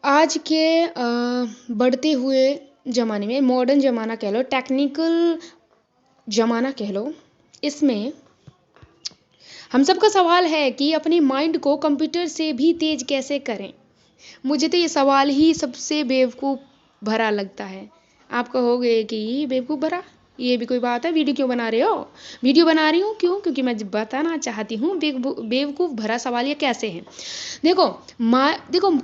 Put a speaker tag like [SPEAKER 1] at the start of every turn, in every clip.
[SPEAKER 1] आज के बढ़ते हुए ज़माने में मॉडर्न ज़माना कह लो, टेक्निकल ज़माना कह लो, इसमें हम सबका सवाल है कि अपनी माइंड को कंप्यूटर से भी तेज कैसे करें। मुझे तो ये सवाल ही सबसे बेवकूफ़ भरा लगता है। आप कहोगे कि बेवकूफ़ भरा, ये भी कोई बात है, वीडियो क्यों बना रहे हो। वीडियो बना रही हूँ क्यों, क्योंकि मैं बताना चाहती हूँ बेवकूफ़ भरा सवाल ये कैसे है। देखो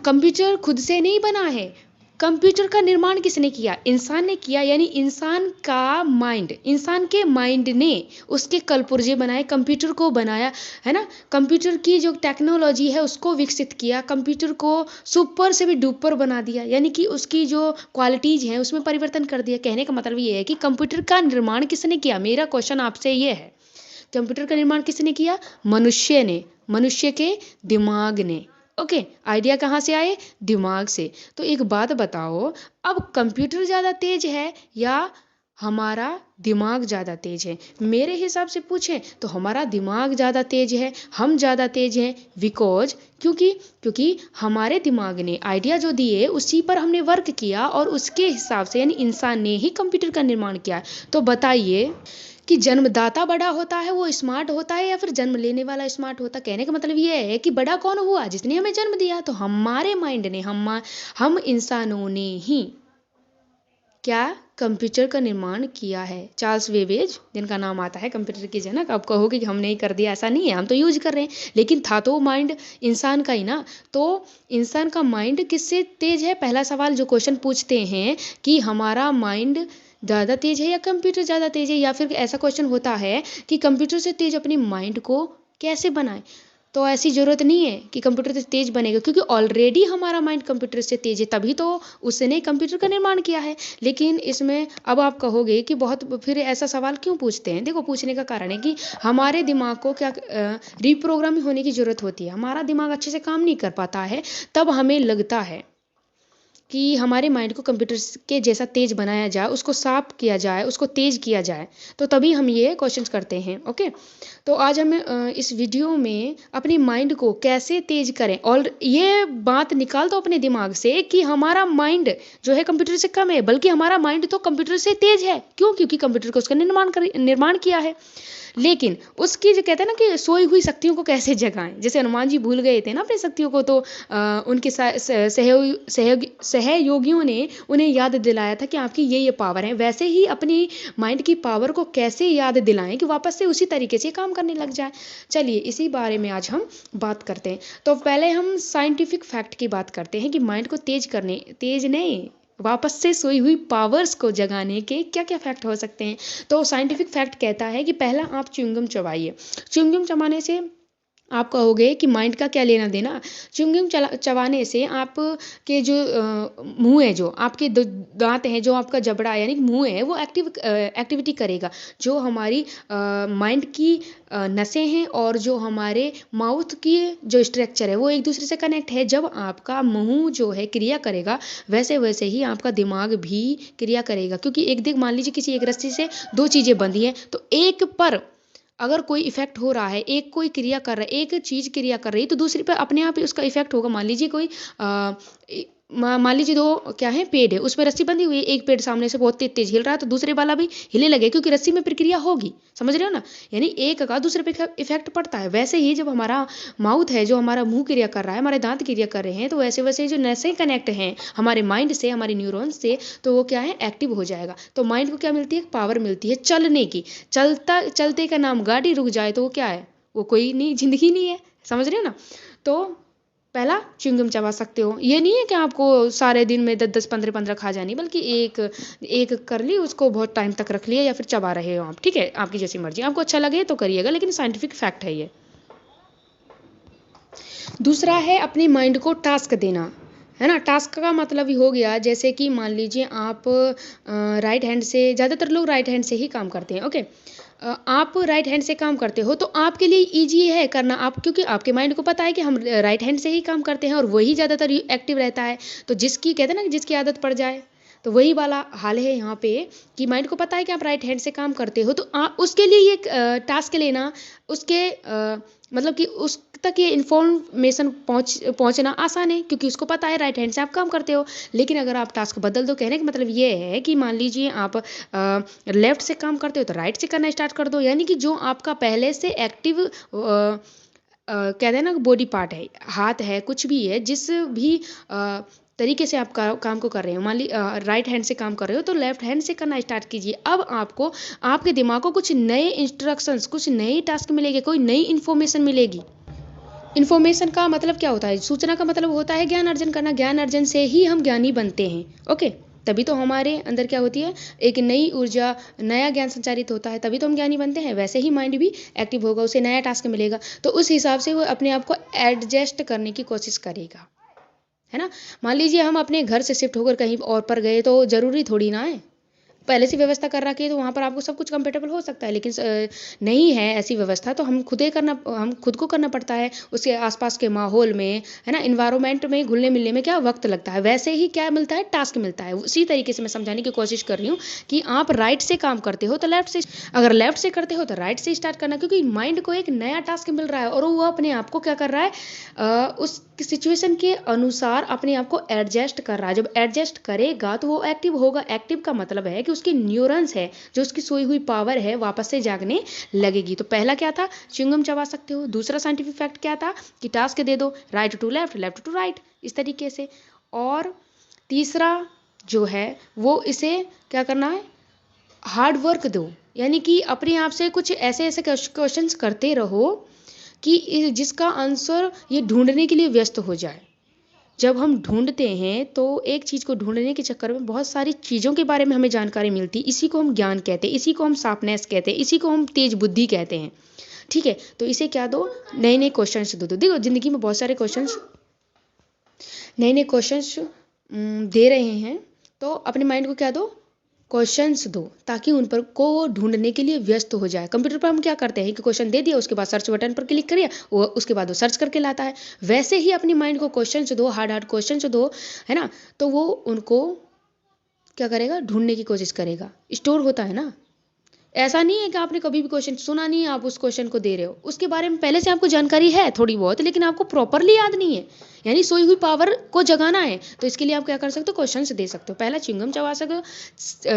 [SPEAKER 1] कंप्यूटर खुद से नहीं बना है। कंप्यूटर का निर्माण किसने किया? इंसान ने किया, यानी इंसान का माइंड, इंसान के माइंड ने उसके कलपुर्जे बनाए, कंप्यूटर को बनाया, है ना। कंप्यूटर की जो टेक्नोलॉजी है उसको विकसित किया, कंप्यूटर को सुपर से भी डुपर बना दिया, यानी कि उसकी जो क्वालिटीज़ हैं उसमें परिवर्तन कर दिया। कहने का मतलब ये है कि कंप्यूटर का निर्माण किसने किया। मेरा क्वेश्चन आपसे ये है, कंप्यूटर का निर्माण किसने किया? मनुष्य ने, मनुष्य के दिमाग ने। ओके, आइडिया कहाँ से आए? दिमाग से। तो एक बात बताओ, अब कंप्यूटर ज़्यादा तेज है या हमारा दिमाग ज़्यादा तेज है? मेरे हिसाब से पूछें तो हमारा दिमाग ज़्यादा तेज है, हम ज़्यादा तेज हैं। क्योंकि हमारे दिमाग ने आइडिया जो दिए उसी पर हमने वर्क किया और उसके हिसाब से, यानी इंसान ने ही कंप्यूटर का निर्माण किया। तो बताइए कि जन्मदाता बड़ा होता है, वो स्मार्ट होता है, या फिर जन्म लेने वाला स्मार्ट होता? कहने का मतलब ये है कि बड़ा कौन हुआ? जिसने हमें जन्म दिया। तो हमारे माइंड ने, हम इंसानों ने ही क्या कंप्यूटर का निर्माण किया है। चार्ल्स वेबेज, जिनका नाम आता है कंप्यूटर के जनक। अब कहोगे कि हमने ही कर दिया, ऐसा नहीं है, हम तो यूज कर रहे हैं, लेकिन था तो माइंड इंसान का ही ना। तो इंसान का माइंड किससे तेज है? पहला सवाल जो क्वेश्चन पूछते हैं कि हमारा माइंड ज़्यादा तेज है या कंप्यूटर ज़्यादा तेज है, या फिर ऐसा क्वेश्चन होता है कि कंप्यूटर से तेज अपनी माइंड को कैसे बनाए। तो ऐसी ज़रूरत नहीं है कि कंप्यूटर से तेज बनेगा, क्योंकि ऑलरेडी हमारा माइंड कंप्यूटर से तेज है, तभी तो उसने कंप्यूटर का निर्माण किया है। लेकिन इसमें अब आप कहोगे कि बहुत, फिर ऐसा सवाल क्यों पूछते हैं? देखो, पूछने का कारण है कि हमारे दिमाग को क्या रीप्रोग्रामिंग होने की ज़रूरत होती है। हमारा दिमाग अच्छे से काम नहीं कर पाता है, तब हमें लगता है कि हमारे माइंड को कंप्यूटर के जैसा तेज बनाया जाए, उसको साफ किया जाए, उसको तेज किया जाए, तो तभी हम ये क्वेश्चंस करते हैं। ओके, तो आज हम इस वीडियो में अपनी माइंड को कैसे तेज करें, और ये बात निकाल दो अपने दिमाग से कि हमारा माइंड जो है कंप्यूटर से कम है, बल्कि हमारा माइंड तो कंप्यूटर से तेज है। क्यों? क्योंकि कंप्यूटर को उसका निर्माण किया है। लेकिन उसकी जो कहते हैं ना कि सोई हुई शक्तियों को कैसे जगाएं। जैसे हनुमान जी भूल गए थे ना अपनी शक्तियों को, तो उनके सहयोगियों ने उन्हें याद दिलाया था कि आपकी ये पावर है। वैसे ही अपनी माइंड की पावर को कैसे याद दिलाएं कि वापस से उसी तरीके से काम करने लग जाए। चलिए इसी बारे में आज हम बात करते हैं। तो पहले हम साइंटिफिक फैक्ट की बात करते हैं कि माइंड को तेज नहीं, वापस से सोई हुई पावर्स को जगाने के क्या क्या फैक्ट हो सकते हैं। तो साइंटिफिक फैक्ट कहता है कि पहला, आप च्युइंगम चबाइए। च्युइंगम चबाने से आप कहोगे कि माइंड का क्या लेना देना। च्युइंगम चबाने से आप के जो मुंह है, जो आपके दांत हैं, जो आपका जबड़ा यानी मुंह है, वो एक्टिविटी करेगा। जो हमारी माइंड की नसें हैं और जो हमारे माउथ की जो स्ट्रक्चर है वो एक दूसरे से कनेक्ट है। जब आपका मुंह जो है क्रिया करेगा, वैसे वैसे ही आपका दिमाग भी क्रिया करेगा। क्योंकि मान लीजिए किसी एक रस्सी से दो चीज़ें बंधी हैं, तो एक पर अगर कोई इफेक्ट हो रहा है, एक कोई क्रिया कर रहा है, एक चीज़ क्रिया कर रही है, तो दूसरे पर अपने आप ही उसका इफेक्ट होगा। मान लीजिए मान लीजिए दो क्या है, पेड़ है, उसमें रस्सी बंधी हुई है, एक पेड़ सामने से बहुत तेज तेज हिल रहा है, तो दूसरे वाला भी हिले लगे, क्योंकि रस्सी में प्रक्रिया होगी। समझ रहे हो ना? यानी एक का दूसरे पे इफेक्ट पड़ता है। वैसे ही जब हमारा माउथ है, जो हमारा मुंह क्रिया कर रहा है, हमारे दांत क्रिया कर रहे हैं, तो वैसे वैसे जो नसें कनेक्ट हैं हमारे माइंड से, हमारे न्यूरॉन्स से, तो वो क्या है, एक्टिव हो जाएगा। तो माइंड को क्या मिलती है? पावर मिलती है चलने की। चलते का नाम गाड़ी रुक जाए तो वो क्या है? वो कोई नहीं, जिंदगी नहीं है। समझ रहे हो ना? तो पहला, च्युइंगम चबा सकते हो। ये नहीं है कि आपको सारे दिन में 10 10 15 15 खा जानी, बल्कि एक एक कर ली, उसको बहुत टाइम तक रख लिया, या फिर चबा रहे हो आप, ठीक है, आपकी जैसी मर्जी, आपको अच्छा लगे तो करिएगा, लेकिन साइंटिफिक फैक्ट है ये। दूसरा है अपनी माइंड को टास्क देना, है ना। टास्क का मतलब ही हो गया, जैसे कि मान लीजिए आप राइट हैंड से, ज़्यादातर लोग राइट हैंड से ही काम करते हैं। ओके, आप राइट हैंड से काम करते हो तो आपके लिए इजी है करना, आप, क्योंकि आपके माइंड को पता है कि हम राइट हैंड से ही काम करते हैं और वही ज़्यादातर एक्टिव रहता है। तो जिसकी कहते हैं ना, जिसकी आदत पड़ जाए, तो वही वाला हाल है यहाँ पे, कि माइंड को पता है कि आप राइट हैंड से काम करते हो, तो उसके लिए ये टास्क लेना, उसके मतलब कि उस तक ये इन्फॉर्मेशन पहुंचना आसान है, क्योंकि उसको पता है राइट हैंड से आप काम करते हो। लेकिन अगर आप टास्क बदल दो, कहने का मतलब ये है कि मान लीजिए आप लेफ्ट से काम करते हो तो राइट से करना स्टार्ट कर दो, यानी कि जो आपका पहले से एक्टिव कहते हैं ना बॉडी पार्ट है, हाथ है, कुछ भी है, जिस भी तरीके से आप काम को कर रहे हो, मान ली राइट हैंड से काम कर रहे हो तो लेफ्ट हैंड से करना स्टार्ट कीजिए। अब आपको आपके दिमाग को कुछ नए इंस्ट्रक्शंस, कुछ नई टास्क मिलेगी, कोई नई इन्फॉर्मेशन मिलेगी। इन्फॉर्मेशन का मतलब क्या होता है? सूचना का मतलब होता है ज्ञान अर्जन करना। ज्ञान अर्जन से ही हम ज्ञानी बनते हैं। ओके, तभी तो हमारे अंदर क्या होती है, एक नई ऊर्जा, नया ज्ञान संचारित होता है, तभी तो हम ज्ञानी बनते हैं। वैसे ही माइंड भी एक्टिव होगा, उसे नया टास्क मिलेगा, तो उस हिसाब से वो अपने आप को एडजस्ट करने की कोशिश करेगा, है ना। मान लीजिए हम अपने घर से शिफ्ट होकर कहीं और पर गए, तो ज़रूरी थोड़ी ना है, पहले से व्यवस्था कर रखी है तो वहाँ पर आपको सब कुछ कंफर्टेबल हो सकता है, लेकिन नहीं है ऐसी व्यवस्था तो हम खुद को करना पड़ता है। उसके आसपास के माहौल में, है ना, इन्वायरमेंट में घुलने मिलने में क्या वक्त लगता है, वैसे ही क्या मिलता है, टास्क मिलता है। उसी तरीके से मैं समझाने की कोशिश कर रही हूँ कि आप राइट से काम करते हो तो लेफ्ट से, अगर लेफ्ट से करते हो तो राइट से स्टार्ट करना, क्योंकि माइंड को एक नया टास्क मिल रहा है और वो अपने आप को क्या कर रहा है, उस सिचुएशन के अनुसार अपने आप को एडजस्ट कर रहा है। जब एडजस्ट करेगा तो वो एक्टिव होगा। एक्टिव का मतलब है कि उसके न्यूरॉन्स है, जो उसकी सोई हुई पावर है, वापस से जागने लगेगी। तो पहला क्या था, च्युइंगम चबा सकते हो। दूसरा साइंटिफिक फैक्ट क्या था कि टास्क दे दो, right to left, left to right, इस तरीके से। और तीसरा जो है वो इसे क्या करना है, हार्ड वर्क दो, यानी कि अपने आप से कुछ ऐसे ऐसे क्वेश्चंस करते रहो कि जिसका आंसर ये ढूंढने के लिए व्यस्त हो जाए। जब हम ढूंढते हैं तो एक चीज़ को ढूंढने के चक्कर में बहुत सारी चीज़ों के बारे में हमें जानकारी मिलती है। इसी को हम ज्ञान कहते हैं, इसी को हम शार्पनेस कहते हैं, इसी को हम तेज बुद्धि कहते हैं। ठीक है, तो इसे क्या दो, नए नए क्वेश्चंस दो। देखो ज़िंदगी में बहुत सारे क्वेश्चंस, नए नए क्वेश्चंस दे रहे हैं, तो अपने माइंड को क्या दो, क्वेश्चंस दो, ताकि उन पर को ढूंढने के लिए व्यस्त हो जाए। कंप्यूटर पर हम क्या करते हैं कि क्वेश्चन दे दिया, उसके बाद सर्च बटन पर क्लिक करिए, वो उसके बाद वो सर्च करके लाता है। वैसे ही अपनी माइंड को क्वेश्चंस दो, हार्ड हार्ड क्वेश्चंस दो, है ना, तो वो उनको क्या करेगा, ढूंढने की कोशिश करेगा। स्टोर होता है ना, ऐसा नहीं है कि आपने कभी भी क्वेश्चन सुना नहीं है, आप उस क्वेश्चन को दे रहे हो, उसके बारे में पहले से आपको जानकारी है थोड़ी बहुत, लेकिन आपको प्रॉपरली याद नहीं है, यानी सोई हुई पावर को जगाना है। तो इसके लिए आप क्या कर सकते हो, क्वेश्चंस दे सकते हो। पहला च्युइंगम चबा सकते हो,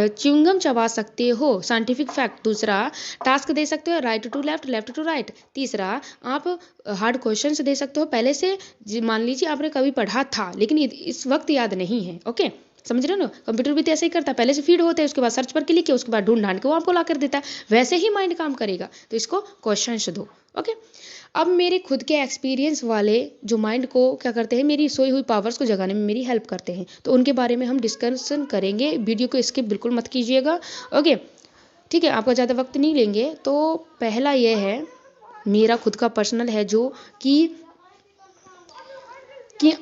[SPEAKER 1] च्युइंगम चबा सकते हो, साइंटिफिक फैक्ट। दूसरा टास्क दे सकते हो, right to left, left to right. तीसरा आप हार्ड क्वेश्चंस दे सकते हो, पहले से मान लीजिए आपने कभी पढ़ा था लेकिन इस वक्त याद नहीं है। ओके, समझ रहे हो ना, कंप्यूटर भी तो ऐसे ही करता है, पहले से फीड होते हैं, उसके बाद सर्च पर क्लिक किया, उसके बाद ढूंढ ढांड के वो आपको ला कर देता है। वैसे ही माइंड काम करेगा, तो इसको क्वेश्चंस दो। ओके, अब मेरे खुद के एक्सपीरियंस वाले जो माइंड को क्या करते हैं, मेरी सोई हुई पावर्स को जगाने में मेरी हेल्प करते हैं, तो उनके बारे में हम डिस्कशन करेंगे। वीडियो को स्किप बिल्कुल मत कीजिएगा। ओके, ठीक है, आपका ज़्यादा वक्त नहीं लेंगे। तो पहला ये है, मेरा खुद का पर्सनल है, जो कि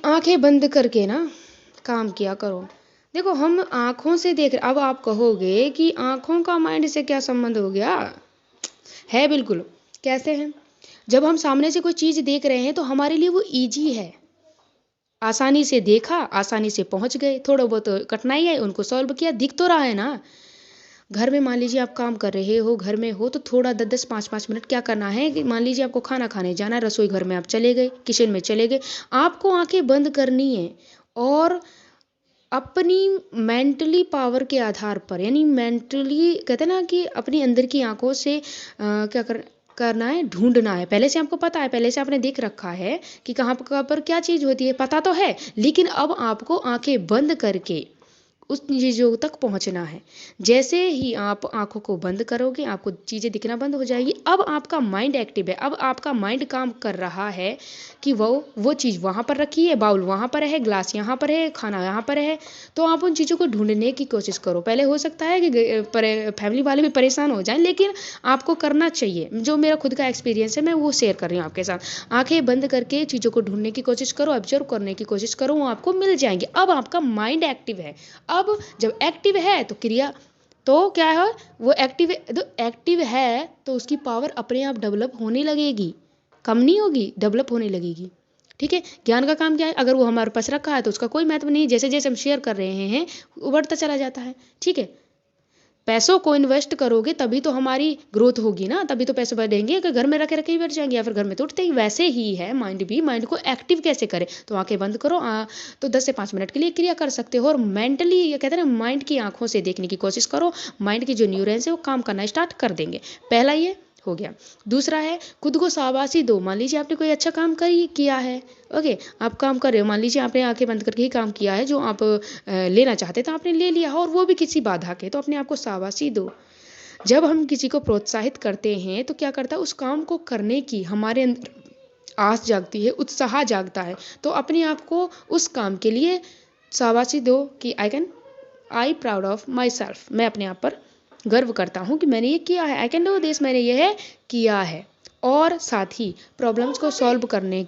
[SPEAKER 1] आंखें बंद करके ना काम किया करो। देखो हम आँखों से देख रहे, अब आप कहोगे कि आँखों का माइंड से क्या संबंध हो गया, है बिल्कुल। कैसे है, जब हम सामने से कोई चीज़ देख रहे हैं तो हमारे लिए वो ईजी है, आसानी से देखा, आसानी से पहुंच गए, थोड़ा बहुत कठिनाई है उनको सॉल्व किया, दिख तो रहा है ना। घर में मान लीजिए आप काम कर रहे हो, घर में हो, तो थोड़ा 10-10 5-5 मिनट क्या करना है कि मान लीजिए आपको खाना खाने जाना है, रसोई घर में आप चले गए, किचन में चले गए, आपको आंखें बंद करनी है और अपनी मेंटली पावर के आधार पर, यानी मेंटली कहते हैं ना कि अपनी अंदर की आंखों से क्या करना है, ढूंढना है। पहले से आपको पता है, पहले से आपने देख रखा है कि कहाँ पर क्या चीज़ होती है, पता तो है, लेकिन अब आपको आंखें बंद करके उस चीज़ों तक पहुंचना है। जैसे ही आप आंखों को बंद करोगे, आपको चीज़ें दिखना बंद हो जाएगी। अब आपका माइंड एक्टिव है, अब आपका माइंड काम कर रहा है कि वो चीज़ वहाँ पर रखी है, बाउल वहाँ पर है, ग्लास यहाँ पर है, खाना यहाँ पर है, तो आप उन चीज़ों को ढूंढने की कोशिश करो। पहले हो सकता है कि फैमिली वाले भी परेशान हो जाएं, लेकिन आपको करना चाहिए। जो मेरा खुद का एक्सपीरियंस है, मैं वो शेयर कर रही हूँ आपके साथ। आंखें बंद करके चीज़ों को ढूंढने की कोशिश करो, ऑब्जर्व करने की कोशिश करो, वो आपको मिल जाएंगे। अब आपका माइंड एक्टिव है। अब जब एक्टिव है तो क्रिया, तो क्या है, वो एक्टिव है तो उसकी पावर अपने आप डेवलप होने लगेगी, कम नहीं होगी, डेवलप होने लगेगी। ठीक है, ज्ञान का काम क्या है, अगर वो हमारे पास रखा है तो उसका कोई महत्व नहीं, जैसे जैसे हम शेयर कर रहे हैं वो बढ़ता चला जाता है। ठीक है, पैसों को इन्वेस्ट करोगे तभी तो हमारी ग्रोथ होगी ना, तभी तो पैसे बढ़ेंगे। अगर घर में रखे रखे ही बढ़ जाएंगे या फिर घर में तो उठते ही। वैसे ही है माइंड भी, माइंड को एक्टिव कैसे करें, तो आंखें बंद करो, तो 10 से 5 मिनट के लिए क्रिया कर सकते हो और मेंटली, ये कहते हैं ना, माइंड की आंखों से देखने की कोशिश करो। माइंड की जो न्यूरॉन्स है वो काम करना स्टार्ट कर देंगे। पहला ये हो गया। दूसरा है खुद को शाबाशी दो। मान लीजिए आपने कोई अच्छा काम किया है, ओके, आप काम कर रहे हो, मान लीजिए आपने आंखें बंद करके ही काम किया है जो आप लेना चाहते तो आपने ले लिया और वो भी किसी बाधा के, तो अपने आप को शाबाशी दो। जब हम किसी को प्रोत्साहित करते हैं तो क्या करता है, उस काम को करने की हमारे अंदर आस जागती है, उत्साह जागता है। तो अपने आप को उस काम के लिए शाबाशी दो कि I proud of my self, मैं अपने आप पर गर्व करता हूँ कि मैंने ये किया है। आई कैन डू दिस, मैंने ये किया है। और साथ ही प्रॉब्लम्स को सॉल्व करने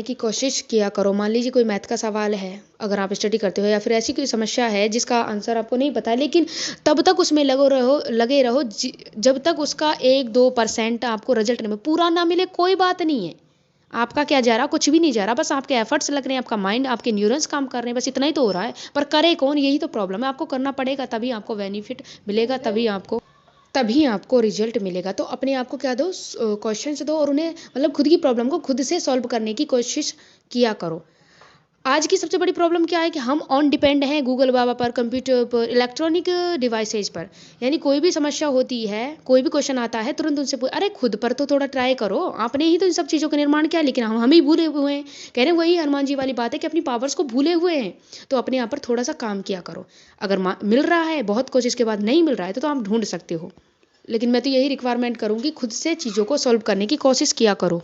[SPEAKER 1] की कोशिश किया करो। मान लीजिए कोई मैथ का सवाल है, अगर आप स्टडी करते हो, या फिर ऐसी कोई समस्या है जिसका आंसर आपको नहीं पता, लेकिन तब तक उसमें लगे रहो जब तक उसका 1-2% आपको रिजल्ट नहीं पूरा ना मिले। कोई बात नहीं है, आपका क्या जा रहा, कुछ भी नहीं जा रहा, बस आपके एफर्ट्स लग रहे हैं, आपका माइंड, आपके न्यूरॉन्स काम कर रहे हैं, बस इतना ही तो हो रहा है। पर करे कौन, यही तो प्रॉब्लम है। आपको करना पड़ेगा, तभी आपको बेनिफिट मिलेगा, तभी आपको रिजल्ट मिलेगा। तो अपने आप को क्या दो, क्वेश्चंस दो और उन्हें, मतलब खुद की प्रॉब्लम को खुद से सॉल्व करने की कोशिश किया करो। आज की सबसे बड़ी प्रॉब्लम क्या है कि हम ऑन डिपेंड हैं गूगल बाबा पर, कंप्यूटर पर, इलेक्ट्रॉनिक डिवाइसेज पर। यानी कोई भी समस्या होती है, कोई भी क्वेश्चन आता है, तुरंत उनसे अरे खुद पर तो थोड़ा ट्राई करो, आपने ही तो इन सब चीज़ों का निर्माण किया, लेकिन हम ही भूले हुए हैं। कह रहे हैं वही हनुमान जी वाली बात है कि अपनी पावर्स को भूले हुए हैं। तो अपने आप पर थोड़ा सा काम किया करो। अगर मिल रहा है, बहुत कोशिश के बाद नहीं मिल रहा है, तो आप ढूंढ सकते हो, लेकिन मैं तो यही रिक्वायरमेंट करूँगी, खुद से चीज़ों को सॉल्व करने की कोशिश किया करो।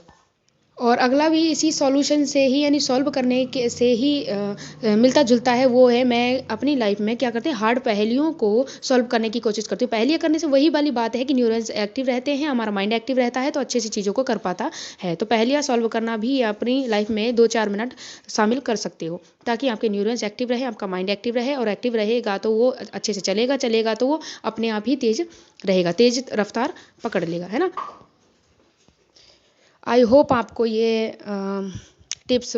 [SPEAKER 1] और अगला भी इसी सॉल्यूशन से ही, यानी सॉल्व करने के से ही मिलता जुलता है। वो है, मैं अपनी लाइफ में क्या करते हैं, हार्ड पहेलियों को सॉल्व करने की कोशिश करती हूँ। पहेलियाँ करने से वही वाली बात है कि न्यूरॉन्स एक्टिव रहते हैं, हमारा माइंड एक्टिव रहता है, तो अच्छे से चीज़ों को कर पाता है। तो पहेलियाँ सॉल्व करना भी अपनी लाइफ में 2-4 मिनट शामिल कर सकते हो, ताकि आपके न्यूरॉन्स एक्टिव रहे, आपका माइंड एक्टिव रहे। और एक्टिव रहेगा तो वो अच्छे से चलेगा तो वो अपने आप ही तेज रहेगा, तेज रफ्तार पकड़ लेगा, है ना। आई होप आपको ये टिप्स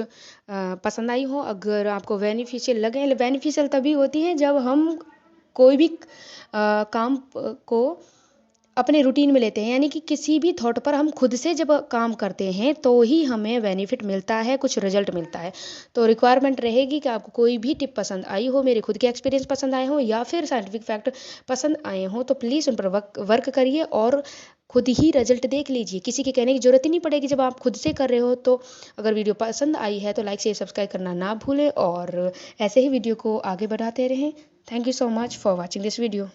[SPEAKER 1] पसंद आई हो। अगर आपको बेनिफिशियल लगे, बेनिफिशियल तभी होती है जब हम कोई भी काम को अपने रूटीन में लेते हैं, यानी कि किसी भी थॉट पर हम खुद से जब काम करते हैं तो ही हमें बेनिफिट मिलता है, कुछ रिजल्ट मिलता है। तो रिक्वायरमेंट रहेगी कि आपको कोई भी टिप पसंद आई हो, मेरे खुद के एक्सपीरियंस पसंद आए हो, या फिर साइंटिफिक फैक्ट पसंद आए हो, तो प्लीज़ उन पर वर्क करिए और खुद ही रिजल्ट देख लीजिए। किसी के कहने की जरूरत ही नहीं पड़ेगी जब आप खुद से कर रहे हो। तो अगर वीडियो पसंद आई है तो लाइक शेयर सब्सक्राइब करना ना भूलें, और ऐसे ही वीडियो को आगे बढ़ाते रहें। Thank you so much for watching this video.